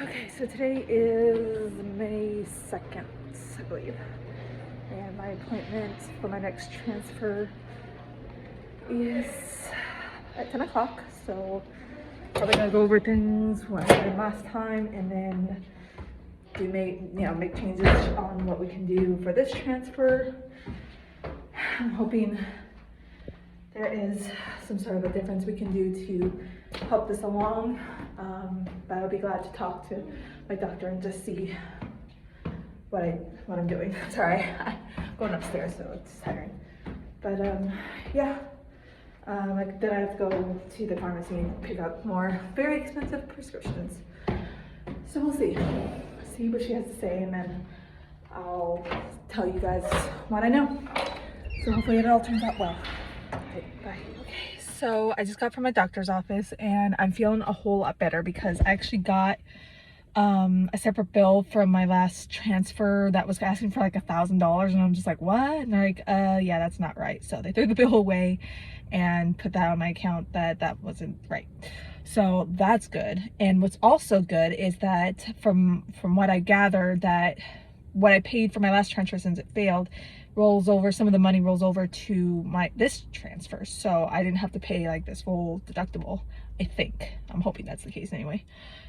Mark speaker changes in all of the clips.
Speaker 1: Okay, so today is May 2nd, I believe, and my appointment for my next transfer is at 10 o'clock, so probably gonna go over things what I did last time and then make changes on what we can do for this transfer. I'm hoping there is some sort of a difference we can do to help this along, but I'll be glad to talk to my doctor and just see what I'm doing. Sorry, I'm going upstairs, so it's tiring. But yeah, then I have to go to the pharmacy and pick up more very expensive prescriptions. So we'll see what she has to say, and then I'll tell you guys what I know. So hopefully it all turns out well. Right, bye. Okay, so I just got from my doctor's office and I'm feeling a whole lot better because I actually got a separate bill from my last transfer that was asking for like $1,000, and I'm just like, what? And they're like, yeah, that's not right. So they threw the bill away and put that on my account that wasn't right. So that's good. And what's also good is that from what I gathered, that what I paid for my last transfer, since it failed, rolls over, some of the money rolls over to this transfer, so I didn't have to pay like this full deductible. I think, I'm hoping that's the case anyway.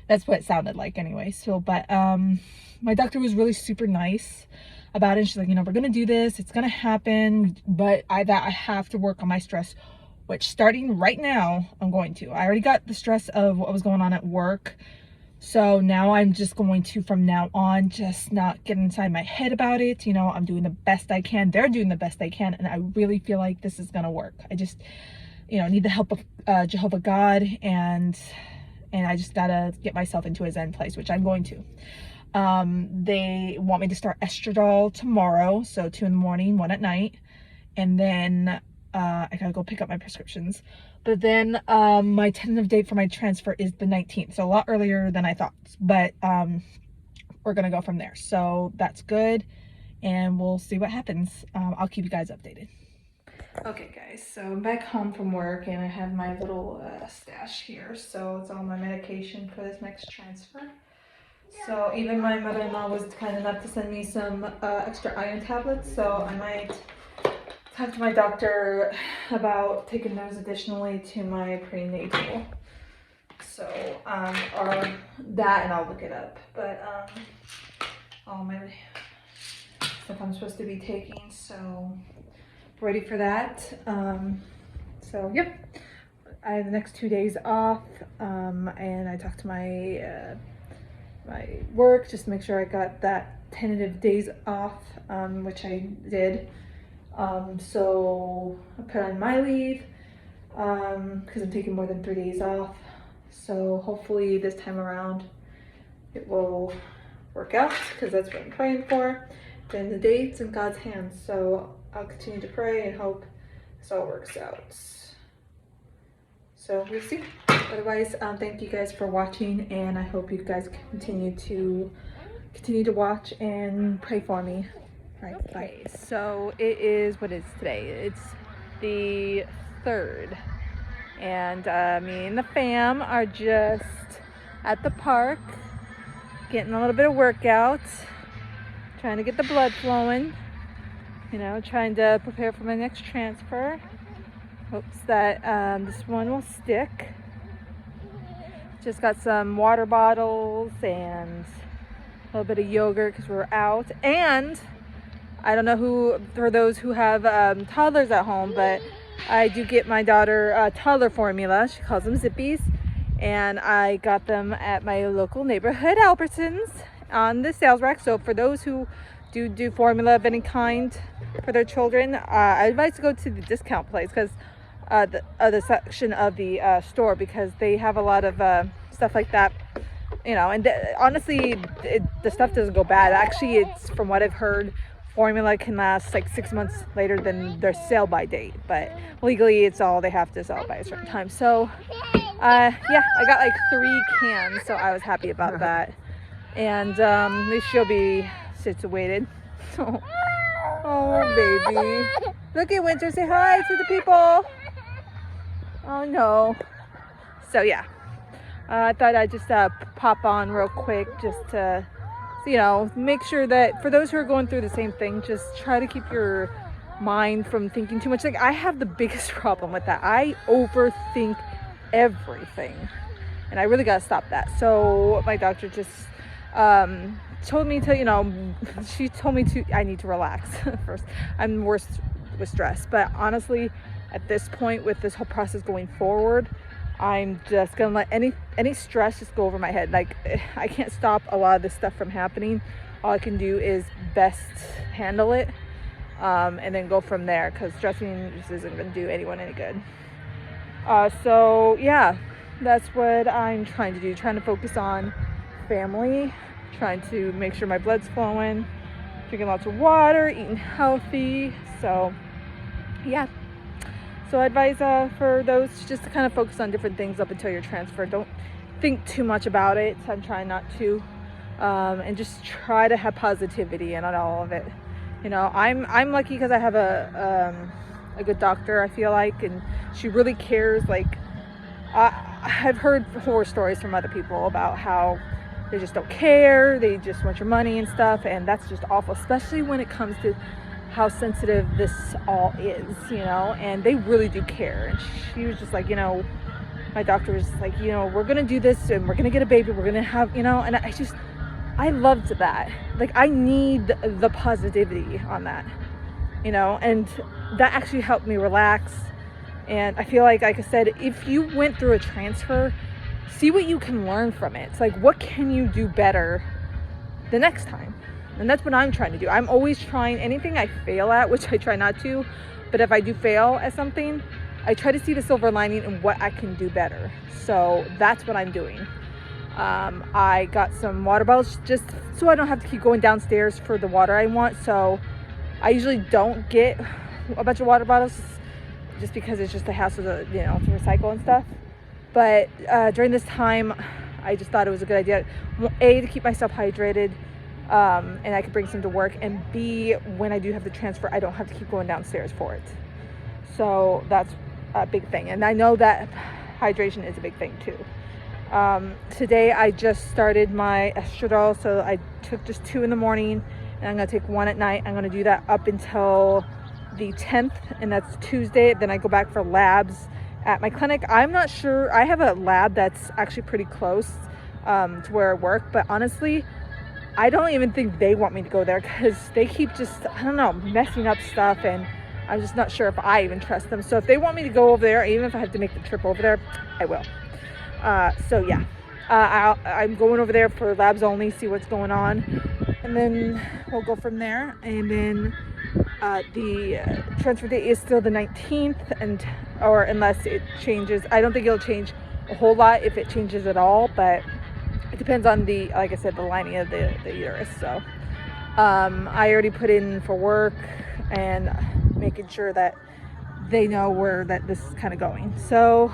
Speaker 1: That's what it sounded like anyway. So but my doctor was really super nice about it. She's like, we're gonna do this, it's gonna happen, but I have to work on my stress, which starting right now I'm going to. I already got the stress of what was going on at work. So now I'm just going to, from now on, just not get inside my head about it. I'm doing the best I can. They're doing the best they can. And I really feel like this is going to work. I just, need the help of Jehovah God. And I just got to get myself into a Zen place, which I'm going to. They want me to start estradiol tomorrow. So 2 in the morning, 1 at night. And then I got to go pick up my prescriptions. But then my tentative date for my transfer is the 19th, so a lot earlier than I thought. But we're gonna go from there, so that's good, and we'll see what happens. I'll keep you guys updated. Okay, guys, so I'm back home from work, and I have my little stash here. So it's all my medication for this next transfer. So even my mother-in-law was kind enough to send me some extra iron tablets. So I might talk to my doctor about taking those additionally to my prenatal. So, or that, and I'll look it up. But all my stuff I'm supposed to be taking, so ready for that. So yep, I have the next 2 days off, and I talked to my my work just to make sure I got that tentative days off, which I did. So I put on my leave because I'm taking more than 3 days off. So hopefully this time around it will work out, because that's what I'm praying for. Then the date's in God's hands. So I'll continue to pray and hope this all works out. So we'll see. Otherwise, thank you guys for watching, and I hope you guys continue to watch and pray for me. Right, okay, so it is, what is today? It's the 3rd, and me and the fam are just at the park getting a little bit of workout, trying to get the blood flowing, trying to prepare for my next transfer. Hopes that this one will stick. Just got some water bottles and a little bit of yogurt because we're out. And I don't know for those who have toddlers at home, but I do get my daughter toddler formula. She calls them Zippies, and I got them at my local neighborhood Albertsons on the sales rack. So for those who do formula of any kind for their children, I advise to go to the discount place, because the section of the store, because they have a lot of stuff like that. And honestly, the stuff doesn't go bad. Actually, it's, from what I've heard, formula can last like 6 months later than their sale by date, but legally it's all they have to sell by a certain time. So yeah, I got like 3 cans, so I was happy about that. And at least she'll be situated. Oh baby, look at Winter, say hi to the people. Oh no. So yeah, I thought I'd just pop on real quick just to, you know, make sure that for those who are going through the same thing, just try to keep your mind from thinking too much. Like, I have the biggest problem with that. I overthink everything, and I really gotta stop that. So my doctor just told me to, you know, she told me I need to relax first. I'm worse with stress, but honestly, at this point, with this whole process going forward, I'm just gonna let any stress just go over my head. Like, I can't stop a lot of this stuff from happening. All I can do is best handle it, and then go from there, because stressing just isn't gonna do anyone any good. So yeah, that's what I'm trying to do. Trying to focus on family, trying to make sure my blood's flowing, drinking lots of water, eating healthy. So yeah. So I advise for those just to kind of focus on different things up until your transfer. Don't think too much about it. I'm trying not to, and just try to have positivity in all of it. You know, I'm lucky because I have a good doctor, I feel like, and she really cares. Like, I've heard horror stories from other people about how they just don't care. They just want your money and stuff, and that's just awful, especially when it comes to how sensitive this all is, you know, and they really do care. And she was just like, you know, my doctor was like, you know, we're gonna do this and we're gonna get a baby, we're gonna have, you know, and I loved that. Like, I need the positivity on that, you know, and that actually helped me relax. And I feel like I said, if you went through a transfer, see what you can learn from it. It's like, what can you do better the next time? And that's what I'm trying to do. I'm always trying anything I fail at, which I try not to, but if I do fail at something, I try to see the silver lining and what I can do better. So that's what I'm doing. I got some water bottles just so I don't have to keep going downstairs for the water I want. So I usually don't get a bunch of water bottles just because it's just a hassle to, you know, to recycle and stuff. But during this time, I just thought it was a good idea. A, to keep myself hydrated, and I could bring some to work, and B, when I do have the transfer, I don't have to keep going downstairs for it. So that's a big thing, and I know that hydration is a big thing too. Today I just started my estradiol, so I took just 2 in the morning, and I'm gonna take 1 at night. I'm gonna do that up until the 10th, and that's Tuesday. Then I go back for labs at my clinic. I'm not sure, I have a lab that's actually pretty close to where I work, but honestly, I don't even think they want me to go there, because they keep just, I don't know, messing up stuff, and I'm just not sure if I even trust them. So if they want me to go over there, even if I have to make the trip over there, I will. So yeah, I'm going over there for labs only, see what's going on, and then we'll go from there. And then the transfer date is still the 19th, or unless it changes. I don't think it'll change a whole lot, if it changes at all, but it depends on the, like I said, the lining of the uterus. So I already put in for work and making sure that they know where that this is kind of going. So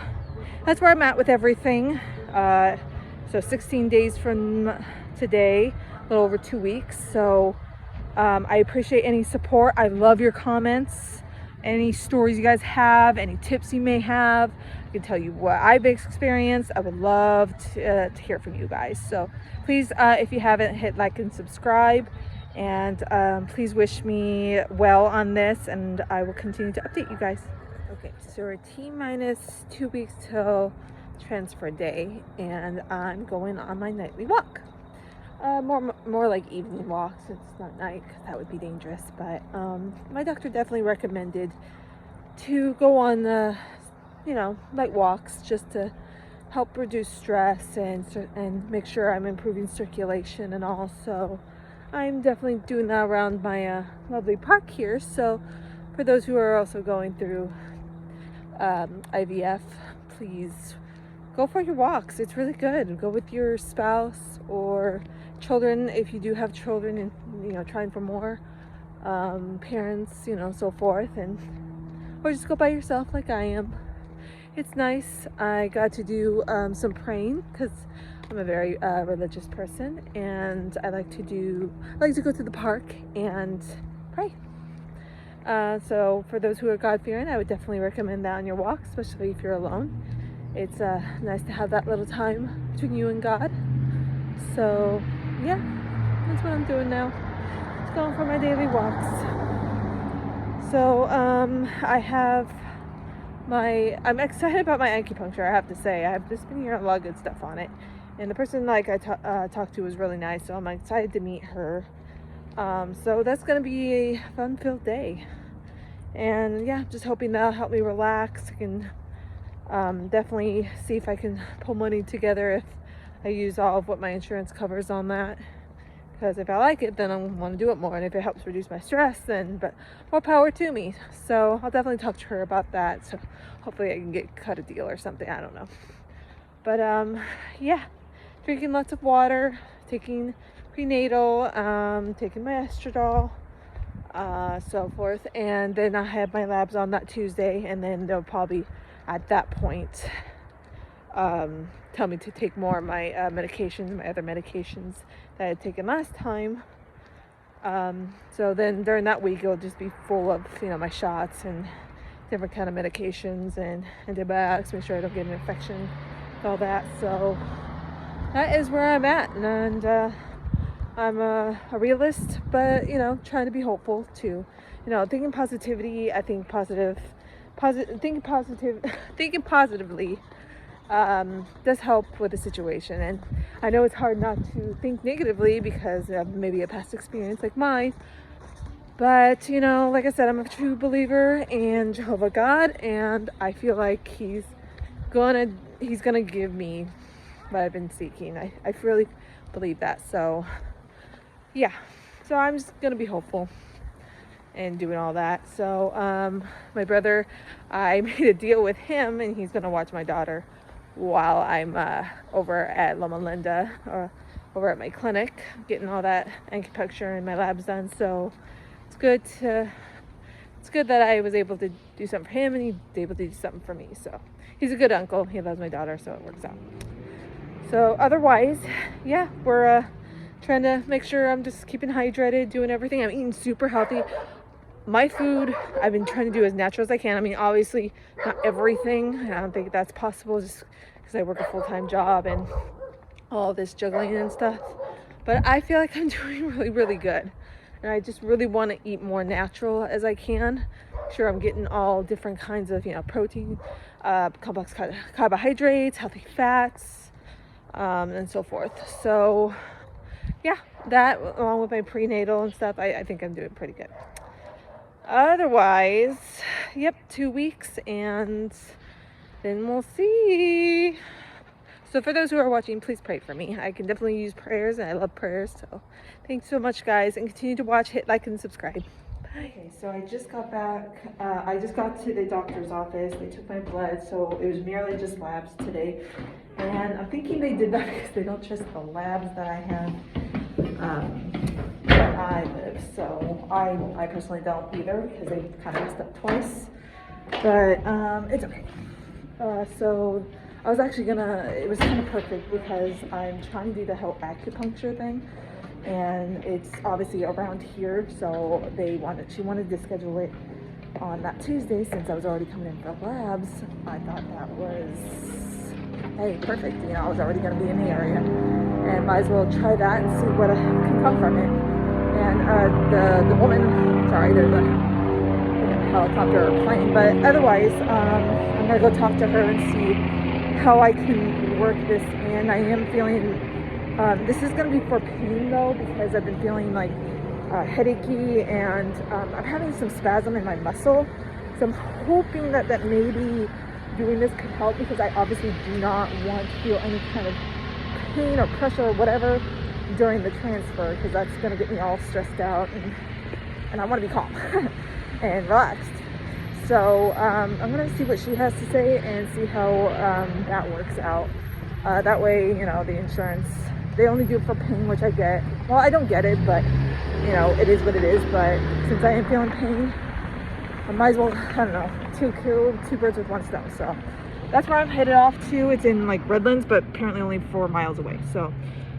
Speaker 1: that's where I'm at with everything. So 16 days from today, a little over 2 weeks. So I appreciate any support. I love your comments, any stories you guys have, any tips you may have. I can tell you what I've experienced. I would love to hear from you guys. So please, if you haven't, hit like and subscribe, and please wish me well on this, and I will continue to update you guys. Okay, so we're T-minus 2 weeks till transfer day, and I'm going on my nightly walk. More like evening walks. It's not night, because that would be dangerous, but my doctor definitely recommended to go on you know, light walks, just to help reduce stress and make sure I'm improving circulation and all. So I'm definitely doing that around my lovely park here. So for those who are also going through IVF, please go for your walks. It's really good. Go with your spouse or children if you do have children, and, you know, trying for more, parents, you know, so forth, and or just go by yourself like I am. It's nice. I got to do some praying, because I'm a very religious person, and I like to go to the park and pray. So for those who are God-fearing, I would definitely recommend that on your walk, especially if you're alone. it's nice to have that little time between you and God. So yeah, that's what I'm doing now. Just going for my daily walks. So I'm excited about my acupuncture, I have to say. I've just been hearing a lot of good stuff on it. And the person I talked to was really nice, so I'm excited to meet her. So that's going to be a fun-filled day. And yeah, just hoping that'll help me relax. I can definitely see if I can pull money together if I use all of what my insurance covers on that. Because if I like it, then I want to do it more. And if it helps reduce my stress, then more power to me. So I'll definitely talk to her about that. So hopefully I can cut a deal or something. I don't know. But yeah, drinking lots of water, taking prenatal, taking my estradiol, so forth. And then I have my labs on that Tuesday. And then they'll probably, at that point, tell me to take more of my medications, my other medications that I had taken last time. So then during that week, it'll just be full of, my shots and different kind of medications and antibiotics, make sure I don't get an infection, all that. So that is where I'm at. And I'm a realist, but, trying to be hopeful too. Thinking positivity, I think thinking positively does help with the situation. And I know it's hard not to think negatively because of maybe a past experience like mine, but like I said, I'm a true believer in Jehovah God, and I feel like he's gonna give me what I've been seeking. I really believe that. So yeah, so I'm just gonna be hopeful and doing all that. So my brother, I made a deal with him, and he's gonna watch my daughter while I'm over at Loma Linda, or over at my clinic, getting all that acupuncture and my labs done. So it's good that I was able to do something for him, and he's able to do something for me. So he's a good uncle. He loves my daughter, so it works out. So otherwise, yeah, we're trying to make sure I'm just keeping hydrated, doing everything. I'm eating super healthy. My food, I've been trying to do as natural as I can. I mean, obviously not everything. I don't think that's possible just because I work a full-time job and all this juggling and stuff. But I feel like I'm doing really, really good. And I just really want to eat more natural as I can. Sure, I'm getting all different kinds of, protein, complex carbohydrates, healthy fats, and so forth. So yeah, that along with my prenatal and stuff, I think I'm doing pretty good. Otherwise, yep, 2 weeks, and then we'll see. So for those who are watching, please pray for me. I can definitely use prayers, and I love prayers. So thanks so much, guys, and continue to watch, hit like and subscribe. Bye. Okay, so I just got back. I just got to the doctor's office. They took my blood, so it was merely just labs today. And I'm thinking they did that because they don't trust the labs that I have where I live. So I personally don't either, because they kind of messed up twice. But it's okay. So I was actually it was kind of perfect because I'm trying to do the health acupuncture thing, and it's obviously around here, so she wanted to schedule it on that Tuesday. Since I was already coming in for labs, I thought that was, hey, perfect. I was already going to be in the area, and might as well try that and see what can come from it. And the woman, sorry, there's a helicopter or plane, but otherwise, I'm going to go talk to her and see how I can work this in. I am feeling, this is going to be for pain though, because I've been feeling like headachy, and I'm having some spasm in my muscle. So I'm hoping that maybe doing this could help, because I obviously do not want to feel any kind of pain or pressure or whatever during the transfer, because that's going to get me all stressed out, and I want to be calm and relaxed. So I'm going to see what she has to say and see how that works out. That way, the insurance, they only do it for pain, which I get. Well, I don't get it, but, it is what it is. But since I am feeling pain, I might as well, I don't know, kill two birds with one stone. So that's where I'm headed off to. It's in like Redlands, but apparently only 4 miles away. So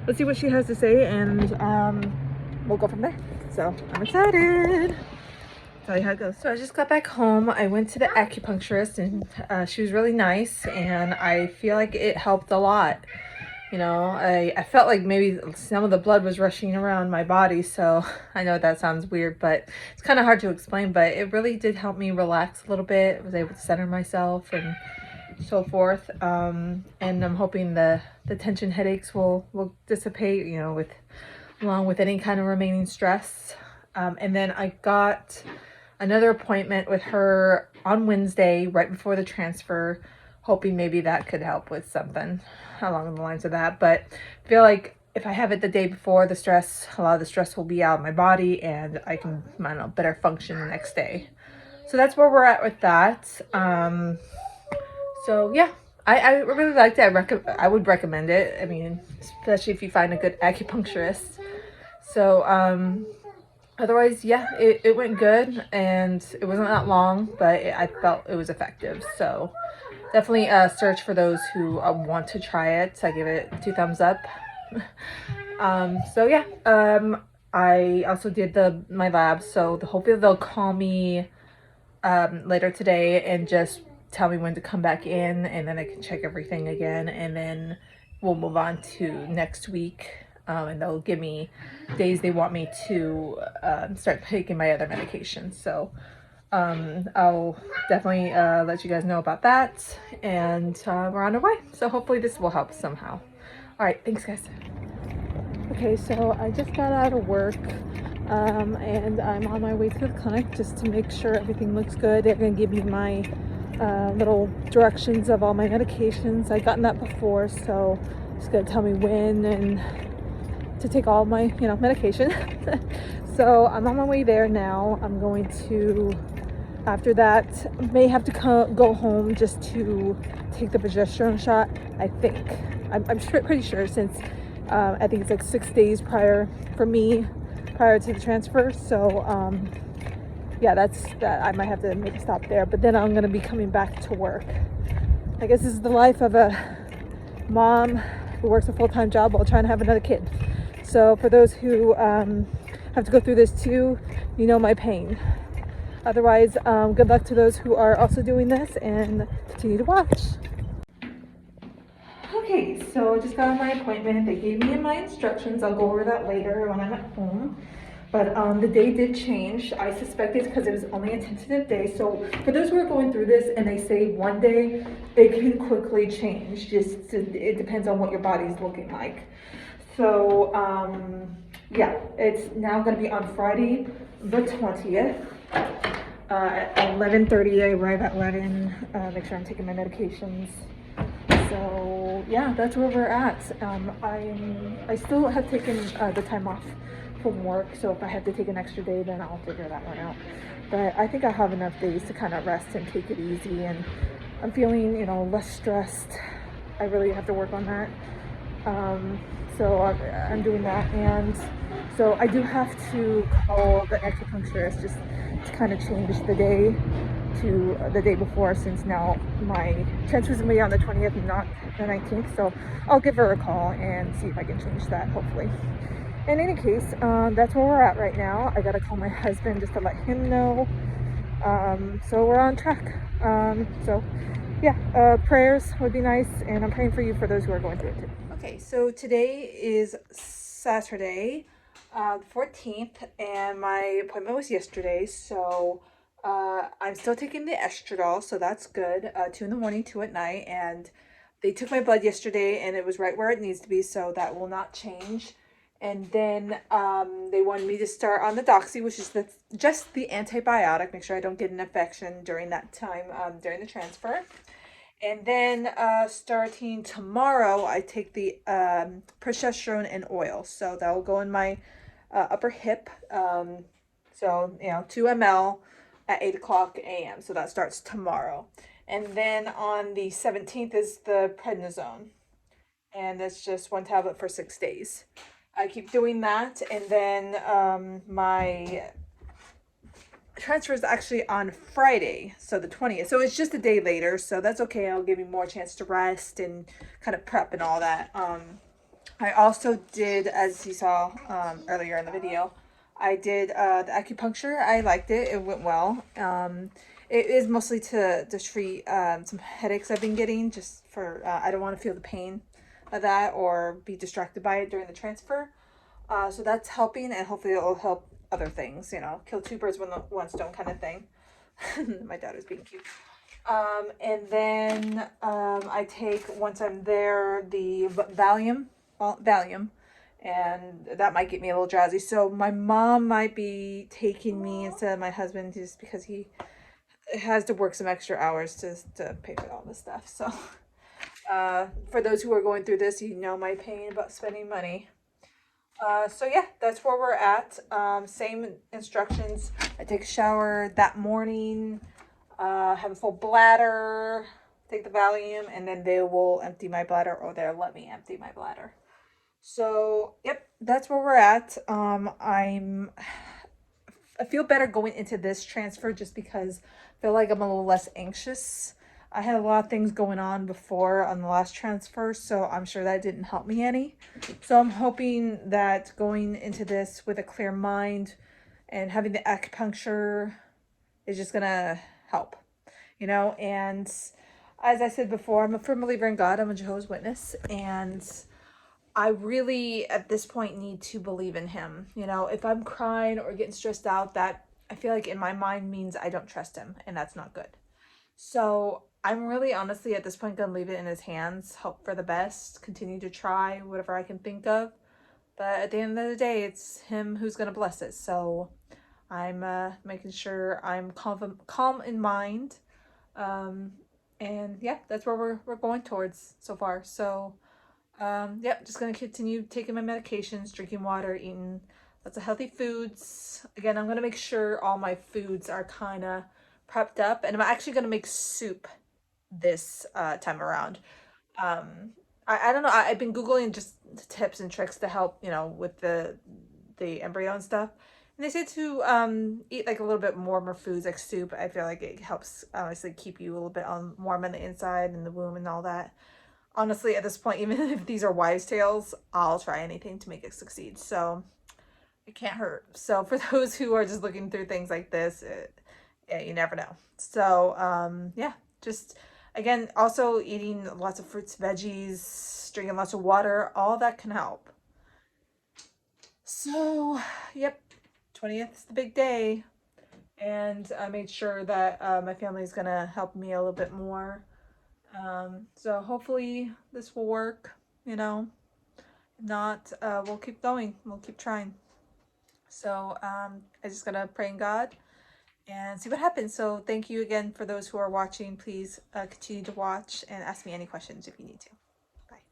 Speaker 1: let's see what she has to say, and we'll go from there. So I'm excited. tell you how it goes. So I just got back home. I went to the acupuncturist, and she was really nice, and I feel like it helped a lot. You know, I felt like maybe some of the blood was rushing around my body, so I know that sounds weird, but it's kind of hard to explain, but it really did help me relax a little bit. I was able to center myself and so forth. And I'm hoping the tension headaches will dissipate, you know, along with any kind of remaining stress. And then I got another appointment with her on Wednesday, right before the transfer, hoping maybe that could help with something along the lines of that. But I feel like if I have it the day before, a lot of the stress will be out of my body, and I can, I don't know, better function the next day. So that's where we're at with that. So yeah, I really liked it. I would recommend it. I mean, especially if you find a good acupuncturist. So otherwise, yeah, it went good, and it wasn't that long, but I felt it was effective. So definitely search for those who want to try it. I give it 2 thumbs up. So yeah, I also did my labs, so hopefully they'll call me later today and just tell me when to come back in, and then I can check everything again, and then we'll move on to next week. And they'll give me days they want me to start taking my other medications. So I'll definitely let you guys know about that, and we're on our way. So hopefully this will help somehow. All right, thanks guys. Okay, so I just got out of work, and I'm on my way to the clinic just to make sure everything looks good. They're gonna give me my little directions of all my medications. I've gotten that before, so it's gonna tell me when and to take all my, you know, medication. So I'm on my way there now. I'm going to, after that, may have to go home just to take the progesterone shot. I think I'm pretty sure, since I think it's like 6 days prior to the transfer. So yeah, that's that. I might have to make a stop there, but then I'm gonna be coming back to work. I guess this is the life of a mom who works a full-time job while trying to have another kid. So for those who have to go through this too, you know my pain. Otherwise, good luck to those who are also doing this, and continue to watch. Okay, so I just got my appointment. They gave me my instructions. I'll go over that later when I'm at home. But the day did change. I suspect it's because it was only a tentative day. So for those who are going through this and they say one day, it can quickly change. It depends on what your body's looking like. So yeah, it's now going to be on Friday the 20th. At 11:30, I arrive at 11. Make sure I'm taking my medications. So yeah, that's where we're at. I still have taken the time off from work, so if I have to take an extra day, then I'll figure that one out. But I think I have enough days to kind of rest and take it easy, and I'm feeling, you know, less stressed. I really have to work on that. So I'm doing that, and so I do have to call the acupuncturist just to kind of change the day to the day before, since now my transfer is going to be on the 20th and not the 19th. So I'll give her a call and see if I can change that, hopefully. In any case, that's where we're at right now. I gotta call my husband just to let him know. So we're on track. So yeah, prayers would be nice, and I'm praying for you for those who are going through it too. Okay, so today is Saturday, the 14th, and my appointment was yesterday. So I'm still taking the estradiol, so that's good. 2 in the morning, 2 at night, and they took my blood yesterday, and it was right where it needs to be, so that will not change. And then they wanted me to start on the doxy, which is just the antibiotic. Make sure I don't get an infection during that time, during the transfer. And then starting tomorrow, I take the progesterone and oil. So that will go in my upper hip. So, you know, 2 ml at 8 o'clock a.m. So that starts tomorrow. And then on the 17th is the prednisone. And that's just 1 tablet for 6 days. I keep doing that, and then my transfer is actually on Friday, so the 20th. So it's just a day later, so that's okay. I'll give you more chance to rest and kind of prep and all that. I also did, as you saw earlier in the video, I did the acupuncture. I liked it. It went well. It is mostly to treat some headaches I've been getting, just for I don't want to feel the pain of that or be distracted by it during the transfer. So that's helping, and hopefully it'll help other things, kill two birds with one stone kind of thing. My daughter's being cute. And then I take, once I'm there, the Valium, and that might get me a little drowsy. So my mom might be taking me instead of my husband, just because he has to work some extra hours to pay for all this stuff. So for those who are going through this, my pain about spending money. So yeah, that's where we're at. Same instructions. I take a shower that morning, have a full bladder, take the Valium, and then they will empty my bladder, or they'll let me empty my bladder. So yep, that's where we're at. I feel better going into this transfer, just because I feel like I'm a little less anxious. I had a lot of things going on before on the last transfer, so I'm sure that didn't help me any. So I'm hoping that going into this with a clear mind and having the acupuncture is just gonna help, and as I said before, I'm a firm believer in God. I'm a Jehovah's Witness, and I really at this point need to believe in him. If I'm crying or getting stressed out, that I feel like in my mind means I don't trust him, and that's not good. So I'm really honestly at this point gonna leave it in his hands, hope for the best, continue to try whatever I can think of. But at the end of the day, it's him who's gonna bless it. So I'm making sure I'm calm in mind. And yeah, that's where we're going towards so far. So yeah, just gonna continue taking my medications, drinking water, eating lots of healthy foods. Again, I'm gonna make sure all my foods are kind of prepped up, and I'm actually gonna make soup this time around. I don't know. I've been Googling just tips and tricks to help, with the embryo and stuff. And they say to eat like a little bit more foods like soup. I feel like it helps honestly keep you a little bit warm on the inside and the womb and all that. Honestly, at this point, even if these are wives' tales, I'll try anything to make it succeed. So it can't hurt. So for those who are just looking through things like this, yeah, you never know. So yeah, just again, also eating lots of fruits, veggies, drinking lots of water, all that can help. So yep, 20th is the big day, and I made sure that my family is gonna help me a little bit more. So hopefully this will work, If not, we'll keep going, we'll keep trying. So I just gotta pray in God and see what happens. So thank you again for those who are watching. Please continue to watch and ask me any questions if you need to. Bye.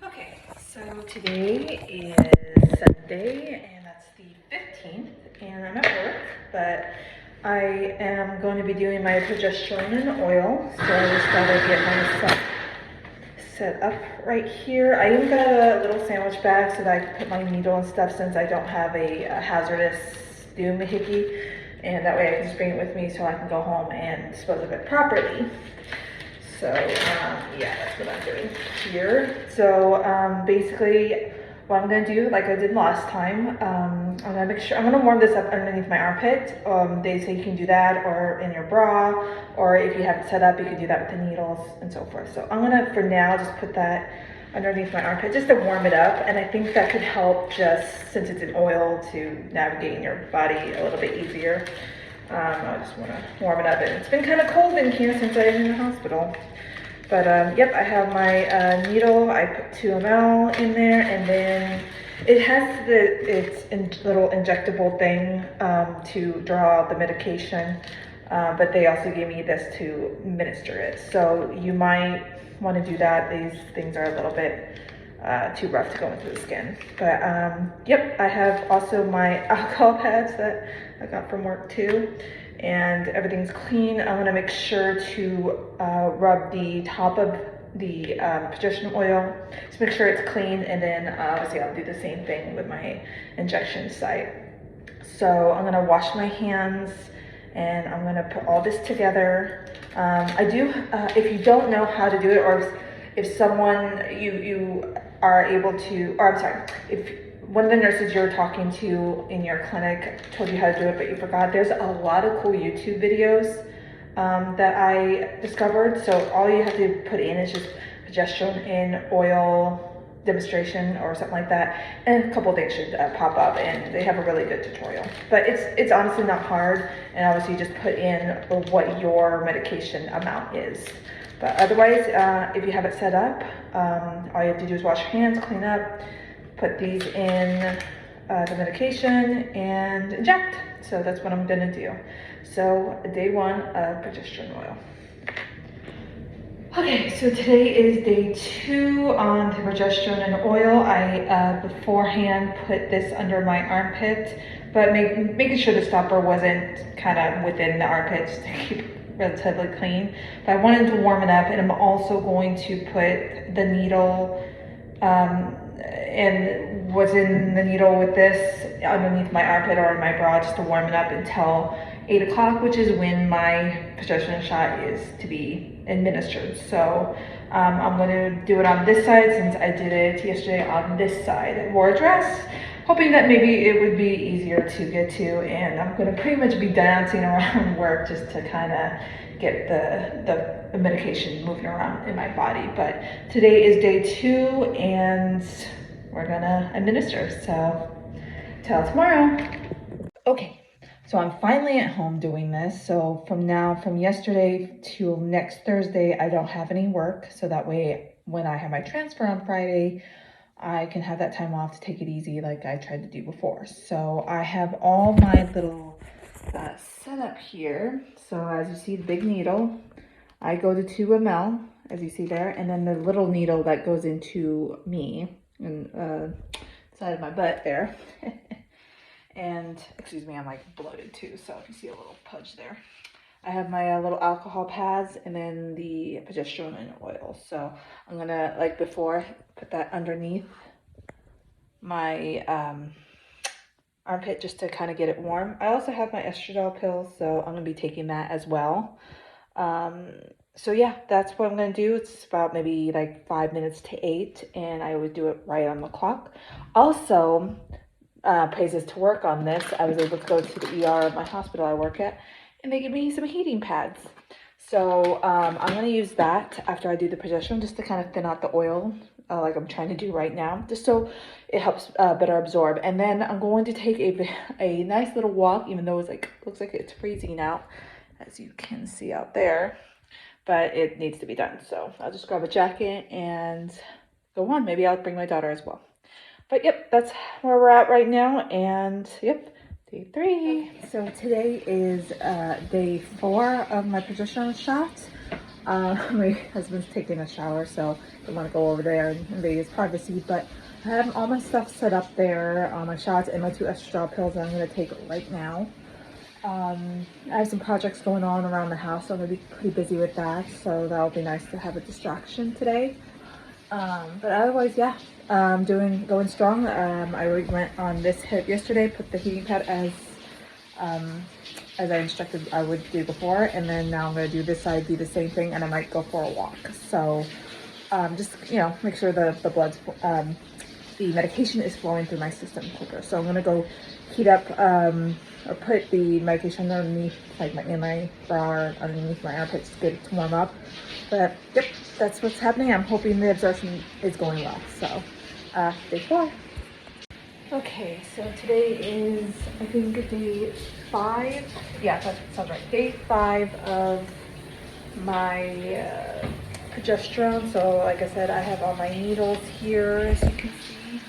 Speaker 1: Okay, so today is Sunday, and that's the 15th, and I'm at work, but I am going to be doing my progesterone oil, so I just gotta get myself set up right here. I even got a little sandwich bag so that I can put my needle and stuff, since I don't have a hazardous doohickey, and that way I can just bring it with me so I can go home and dispose of it properly. So yeah, that's what I'm doing here. So basically what I'm gonna do, like I did last time, I'm gonna make sure, I'm gonna warm this up underneath my armpit. They say you can do that, or in your bra, or if you have it set up, you can do that with the needles and so forth. So I'm gonna, for now, just put that underneath my armpit just to warm it up, and I think that could help, just since it's an oil, to navigate in your body a little bit easier. I just want to warm it up, and it's been kind of cold in here since I've been in the hospital. But yep, I have my needle. I put 2 ml in there, and then it has its little injectable thing to draw out the medication, but they also gave me this to administer it. So you might want to do that. These things are a little bit too rough to go into the skin. But yep, I have also my alcohol pads that I got from work too, and everything's clean. I'm gonna make sure to rub the top of the progesterone oil to make sure it's clean, and then obviously I'll do the same thing with my injection site. So I'm gonna wash my hands, and I'm gonna put all this together. I do, if you don't know how to do it, or if someone you are able to, or I'm sorry, if one of the nurses you're talking to in your clinic told you how to do it, but you forgot. There's a lot of cool YouTube videos that I discovered. So all you have to put in is just progesterone in oil demonstration or something like that, and a couple of things should pop up, and they have a really good tutorial. But it's honestly not hard, and obviously you just put in what your medication amount is. But otherwise, if you have it set up, all you have to do is wash your hands, clean up, put these in the medication, and inject. So that's what I'm gonna do. So day 1 of progesterone oil. Okay, so today is day 2 on the progesterone and oil. I beforehand put this under my armpit, but making sure the stopper wasn't kind of within the armpits to keep it relatively clean. But I wanted to warm it up, and I'm also going to put the needle and what's in the needle with this underneath my armpit or in my bra just to warm it up until 8 o'clock, which is when my progesterone shot is to be administered. So I'm going to do it on this side since I did it yesterday on this side. I wore a dress, hoping that maybe it would be easier to get to, and I'm going to pretty much be dancing around work just to kind of get the medication moving around in my body. But today is day 2 and we're gonna administer, so till tomorrow. Okay. So I'm finally at home doing this. So from yesterday to next Thursday, I don't have any work. So that way, when I have my transfer on Friday, I can have that time off to take it easy like I tried to do before. So I have all my little setup here. So as you see, the big needle, I go to 2 ml, as you see there. And then the little needle that goes into me and side of my butt there. And excuse me, I'm like bloated too, so if you see a little pudge there. I have my little alcohol pads and then the progesterone and oil. So I'm gonna, like before, put that underneath my armpit just to kind of get it warm. I also have my estradiol pill, so I'm gonna be taking that as well. So yeah, that's what I'm gonna do. It's about maybe like 5 minutes to 8, and I always do it right on the clock. Also, praises to work on this, I was able to go to the ER at my hospital I work at, and they give me some heating pads. So I'm going to use that after I do the progesterone just to kind of thin out the oil, like I'm trying to do right now, just so it helps better absorb. And then I'm going to take a nice little walk, even though it's like looks like it's freezing out, as you can see out there, but it needs to be done. So I'll just grab a jacket and go on. Maybe I'll bring my daughter as well. But yep, that's where we're at right now, and yep, day 3. So today is day 4 of my progesterone shot. My husband's taking a shower, so I don't want to go over there and invade his privacy, but I have all my stuff set up there, my shots and my 2 estradiol pills that I'm going to take right now. I have some projects going on around the house, so I'm going to be pretty busy with that, so that'll be nice to have a distraction today. But otherwise, yeah, going strong. I already went on this hip yesterday, put the heating pad as I instructed I would do before, and then now I'm going to do this side, do the same thing, and I might go for a walk. So just, make sure the blood's, the medication is flowing through my system quicker. So I'm going to go heat up, or put the medication underneath, like in my bra or underneath my armpits to get it to warm up. But yep, that's what's happening. I'm hoping the absorption is going well. So day 4. Okay, so today is, I think, day 5. Yeah, that sounds right. Day 5 of my progesterone. So like I said, I have all my needles here, as you can see.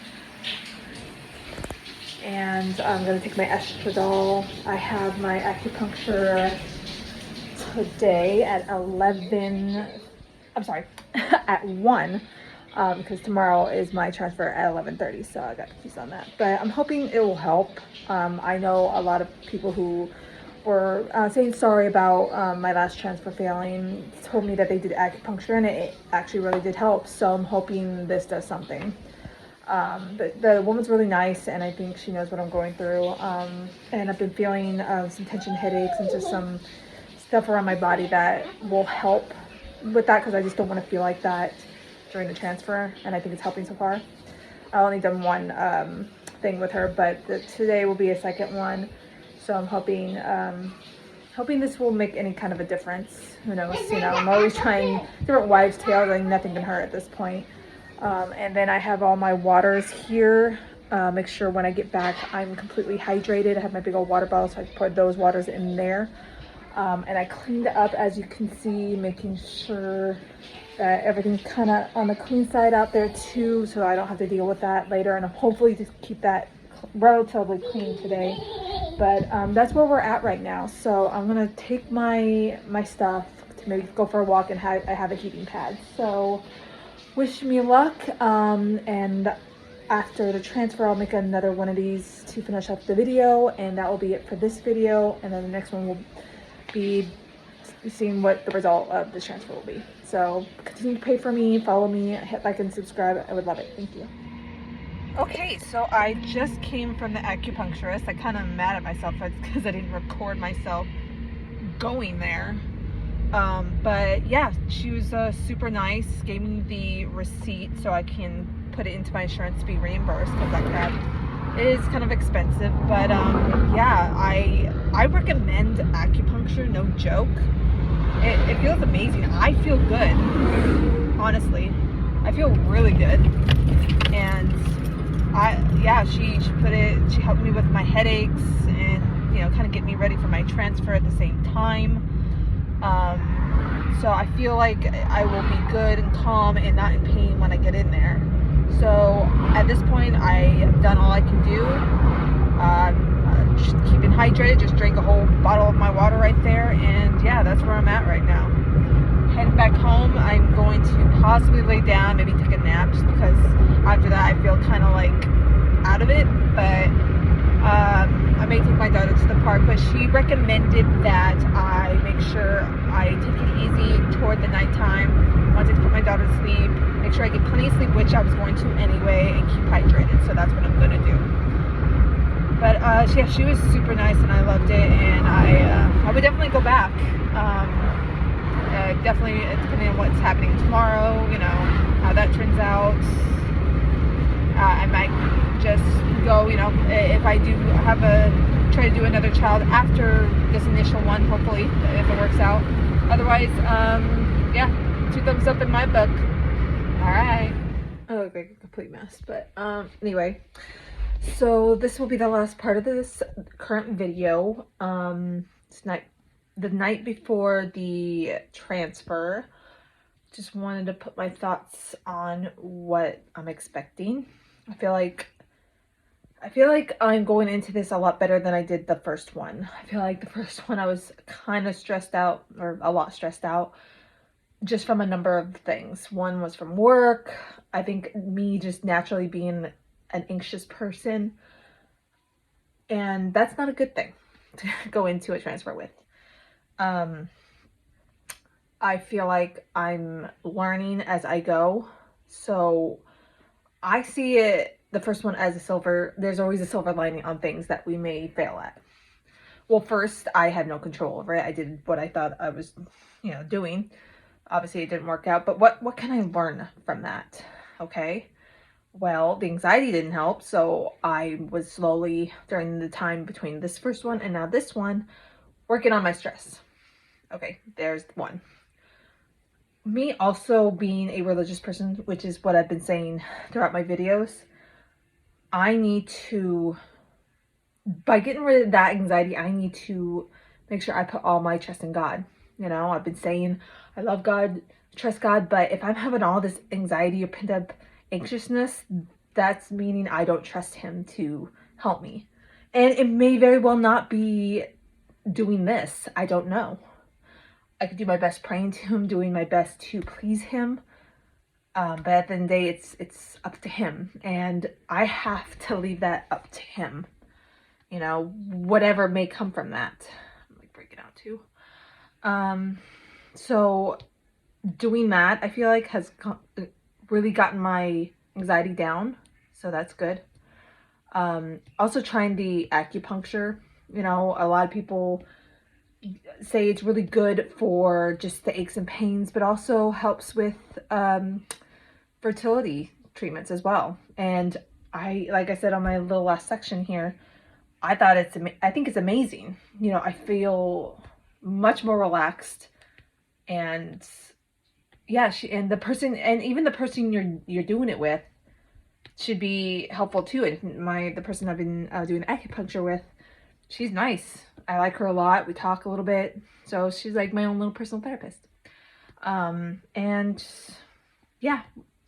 Speaker 1: And I'm going to take my estradiol. I have my acupuncture today at 11, I'm sorry, at 1, because tomorrow is my transfer at 11:30, so I got confused on that. But I'm hoping it will help. I know a lot of people who were saying sorry about my last transfer failing, told me that they did acupuncture and it actually really did help, so I'm hoping this does something. But the woman's really nice, and I think she knows what I'm going through, and I've been feeling some tension headaches and just some stuff around my body that will help with that, because I just don't want to feel like that during the transfer, and I think it's helping so far. I only done one thing with her, but today will be a second one. So I'm hoping hoping this will make any kind of a difference. Who knows? You know, I'm always trying different wives' tales, like nothing can hurt at this point. And then I have all my waters here. Make sure when I get back I'm completely hydrated. I have my big old water bottle, so I put those waters in there. And I cleaned it up, as you can see, making sure that everything's kind of on the clean side out there too, so I don't have to deal with that later, and hopefully just keep that relatively clean today. But that's where we're at right now. So I'm gonna take my stuff to maybe go for a walk, and I have a heating pad. So wish me luck, and after the transfer I'll make another one of these to finish up the video, and that will be it for this video, and then the next one will be seeing what the result of this transfer will be. So continue to pray for me, follow me, hit like and subscribe. I would love it. Thank you. Okay, so I just came from the acupuncturist. I kind of mad at myself because I didn't record myself going there. But yeah, she was super nice, gave me the receipt so I can put it into my insurance to be reimbursed, because that crap is kind of expensive. But yeah, I recommend acupuncture, no joke. It feels amazing. I feel good, honestly. I feel really good. And she helped me with my headaches, and you know, kind of get me ready for my transfer at the same time. So I feel like I will be good and calm and not in pain when I get in there. So at this point I have done all I can do. Just keeping hydrated, just drank a whole bottle of my water right there, and yeah, that's where I'm at right now. Heading back home, I'm going to possibly lay down, maybe take a nap, just because after that I feel kind of like out of it. But I may take my daughter to the park, but she recommended that I make sure I take it easy toward the nighttime. Once I put my daughter to sleep, make sure I get plenty of sleep, which I was going to anyway, and keep hydrated. So that's what I'm going to do. But yeah, she was super nice, and I loved it, and I would definitely go back. Definitely, depending on what's happening tomorrow, you know, how that turns out. I might just go, you know, if I do try to do another child after this initial one, hopefully, if it works out. Otherwise, yeah, 2 thumbs up in my book. All right. I look like a complete mess, but anyway. So this will be the last part of this current video. The night before the transfer, just wanted to put my thoughts on what I'm expecting. I feel like I'm going into this a lot better than I did the first one. I feel like the first one I was kind of stressed out, or a lot stressed out, just from a number of things. One was from work. I think me just naturally being an anxious person, and that's not a good thing to go into a transfer with. I feel like I'm learning as I go, so I see it, the first one, as there's always a silver lining on things that we may fail at. Well, first, I had no control over it. I did what I thought I was, you know, doing. Obviously it didn't work out, but what can I learn from that? Okay. Well, the anxiety didn't help, so I was slowly, during the time between this first one and now this one, working on my stress. Okay, there's one. Me also being a religious person, which is what I've been saying throughout my videos, I need to, by getting rid of that anxiety, I need to make sure I put all my trust in God. You know, I've been saying I love God, trust God, but if I'm having all this anxiety or pent up anxiousness, that's meaning I don't trust him to help me. And it may very well not be doing this. I don't know. I could do my best praying to him, doing my best to please him. But at the end of the day, it's up to him. And I have to leave that up to him. You know, whatever may come from that. I'm like breaking out too. So doing that, I feel like has really gotten my anxiety down. So that's good. Also trying the acupuncture. You know, a lot of people say it's really good for just the aches and pains, but also helps with fertility treatments as well. And like I said on my little last section here, I think it's amazing. You know, I feel much more relaxed, and yeah, and even the person you're doing it with should be helpful too. And the person I've been doing acupuncture with, she's nice. I like her a lot. We talk a little bit, so she's like my own little personal therapist. And yeah,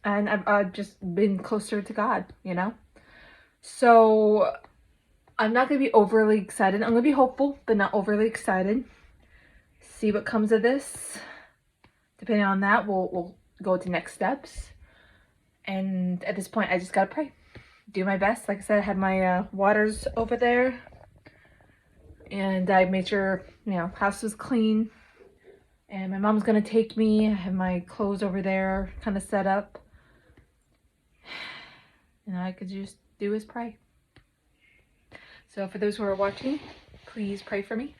Speaker 1: and I've just been closer to God, you know. So I'm not gonna be overly excited. I'm gonna be hopeful, but not overly excited. See what comes of this. Depending on that, we'll go to next steps. And at this point, I just gotta pray, do my best. Like I said, I had my waters over there, and I made sure, you know, house was clean. And my mom's gonna take me. I have my clothes over there, kind of set up, and all I could just do is pray. So for those who are watching, please pray for me,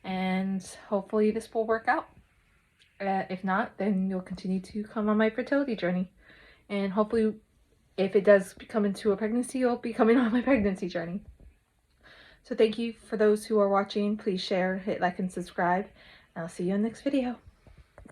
Speaker 1: and hopefully this will work out. If not, then you'll continue to come on my fertility journey. And hopefully, if it does come into a pregnancy, you'll be coming on my pregnancy journey. So thank you for those who are watching. Please share, hit like, and subscribe. And I'll see you in the next video.